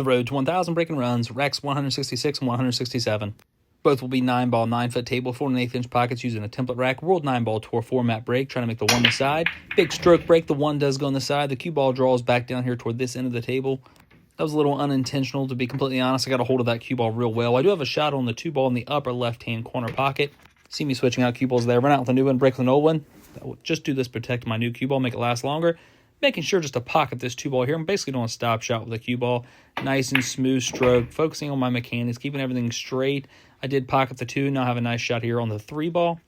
The road to 1,000 breaking runs, racks 166 and 167. Both will be 9-ball, 9-foot table, 4 1/8 inch pockets using a template rack, World 9-ball tour format break, trying to make the 1 the side. Big stroke break, the 1 does go on the side. The cue ball draws back down here toward this end of the table. That was a little unintentional, to be completely honest. I got a hold of that cue ball real well. I do have a shot on the 2 ball in the upper left-hand corner pocket. See me switching out cue balls there. Run out with a new one, break with an old one. That will just do this, protect my new cue ball, make it last longer. Making sure just to pocket this 2 ball here. I'm basically doing a stop shot with the cue ball. Nice and smooth stroke, focusing on my mechanics, keeping everything straight. I did pocket the 2, now I have a nice shot here on the 3 ball.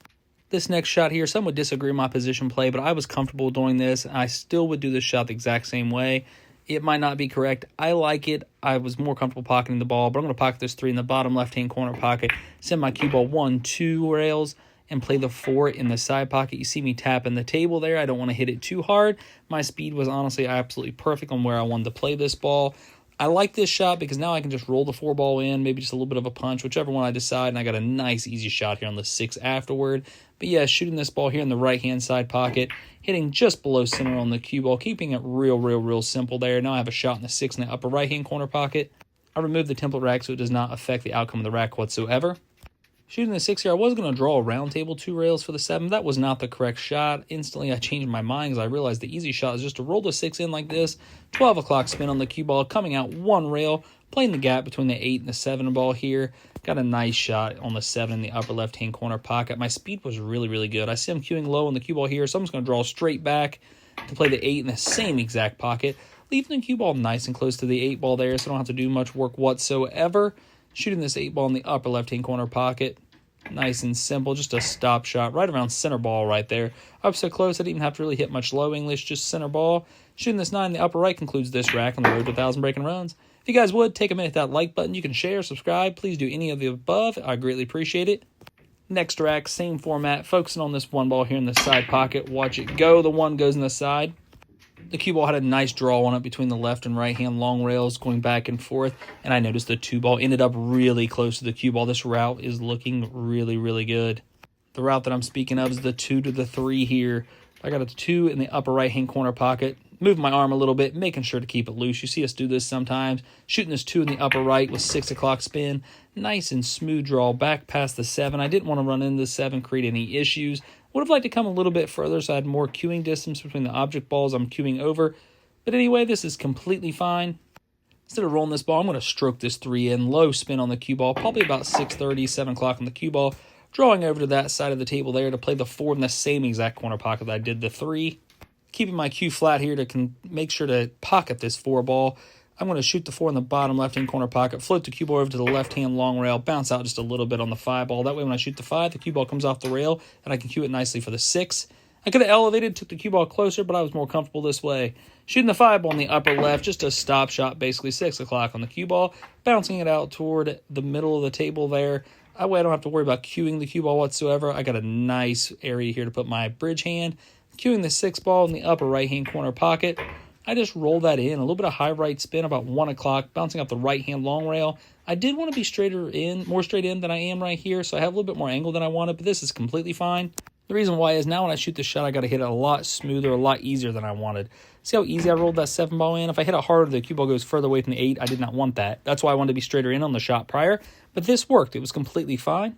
This next shot here, some would disagree with my position play, but I was comfortable doing this. I still would do this shot the exact same way. It might not be correct. I like it. I was more comfortable pocketing the ball, but I'm going to pocket this 3 in the bottom left-hand corner pocket, send my cue ball 1, 2 rails, and play the 4 in the side pocket. You see me tapping the table there. I don't want to hit it too hard. My speed was honestly absolutely perfect on where I wanted to play this ball. I like this shot because now I can just roll the 4 ball in, maybe just a little bit of a punch, whichever one I decide, and I got a nice easy shot here on the 6 afterward. But yeah, shooting this ball here in the right-hand side pocket, hitting just below center on the cue ball, keeping it real simple there. Now I have a shot in the 6 in the upper right-hand corner pocket. I removed the template rack so it does not affect the outcome of the rack whatsoever. Shooting the 6 here, I was going to draw a round table 2 rails for the 7. That was not the correct shot. Instantly, I changed my mind because I realized the easy shot is just to roll the 6 in like this. 12 o'clock spin on the cue ball, coming out 1 rail, playing the gap between the 8 and the 7 ball here. Got a nice shot on the 7 in the upper left-hand corner pocket. My speed was really good. I see I'm cueing low on the cue ball here, so I'm just going to draw straight back to play the 8 in the same exact pocket, leaving the cue ball nice and close to the 8 ball there, so I don't have to do much work whatsoever. Shooting this 8 ball in the upper left-hand corner pocket. Nice and simple, just a stop shot right around center ball right there. Up so close, I didn't even have to really hit much low English, just center ball. Shooting this 9 in the upper right concludes this rack on the road to 1,000 breaking runs. If you guys would, take a minute, hit that like button. You can share, subscribe. Please do any of the above. I greatly appreciate it. Next rack, same format, focusing on this 1 ball here in the side pocket. Watch it go. The 1 goes in the side. The cue ball had a nice draw on it between the left and right hand long rails going back and forth, and I noticed the 2 ball ended up really close to the cue ball. This route is looking really good. The route that I'm speaking of is the 2 to the 3 here. I got a 2 in the upper right hand corner pocket. Move my arm a little bit, making sure to keep it loose. You see us do this sometimes. Shooting this 2 in the upper right with 6 o'clock spin. Nice and smooth draw back past the 7. I didn't want to run into the 7, create any issues. Would have liked to come a little bit further so I had more cueing distance between the object balls I'm cueing over. But anyway, this is completely fine. Instead of rolling this ball, I'm going to stroke this 3 in. Low spin on the cue ball, probably about 6:30, 7 o'clock on the cue ball. Drawing over to that side of the table there to play the 4 in the same exact corner pocket that I did the 3. Keeping my cue flat here to make sure to pocket this 4 ball. I'm going to shoot the 4 in the bottom left-hand corner pocket, float the cue ball over to the left-hand long rail, bounce out just a little bit on the 5 ball. That way when I shoot the 5, the cue ball comes off the rail, and I can cue it nicely for the 6. I could have elevated, took the cue ball closer, but I was more comfortable this way. Shooting the 5 ball in the upper left, just a stop shot, basically 6 o'clock on the cue ball, bouncing it out toward the middle of the table there. That way I don't have to worry about cueing the cue ball whatsoever. I got a nice area here to put my bridge hand. Cueing the 6 ball in the upper right-hand corner pocket. I just roll that in, a little bit of high right spin, about 1 o'clock, bouncing up the right-hand long rail. I did want to be more straight in than I am right here, so I have a little bit more angle than I wanted, but this is completely fine. The reason why is now when I shoot this shot, I got to hit it a lot smoother, a lot easier than I wanted. See how easy I rolled that 7 ball in? If I hit it harder, the cue ball goes further away from the 8. I did not want that. That's why I wanted to be straighter in on the shot prior, but this worked. It was completely fine.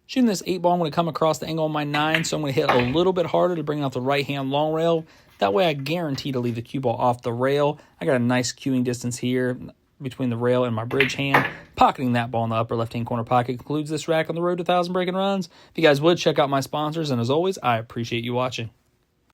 Shooting this 8 ball, I'm going to come across the angle on my 9, so I'm going to hit a little bit harder to bring out the right-hand long rail. That way I guarantee to leave the cue ball off the rail. I got a nice cueing distance here between the rail and my bridge hand. Pocketing that ball in the upper left-hand corner pocket concludes this rack on the road to 1,000 breaking runs. If you guys would, check out my sponsors, and as always, I appreciate you watching.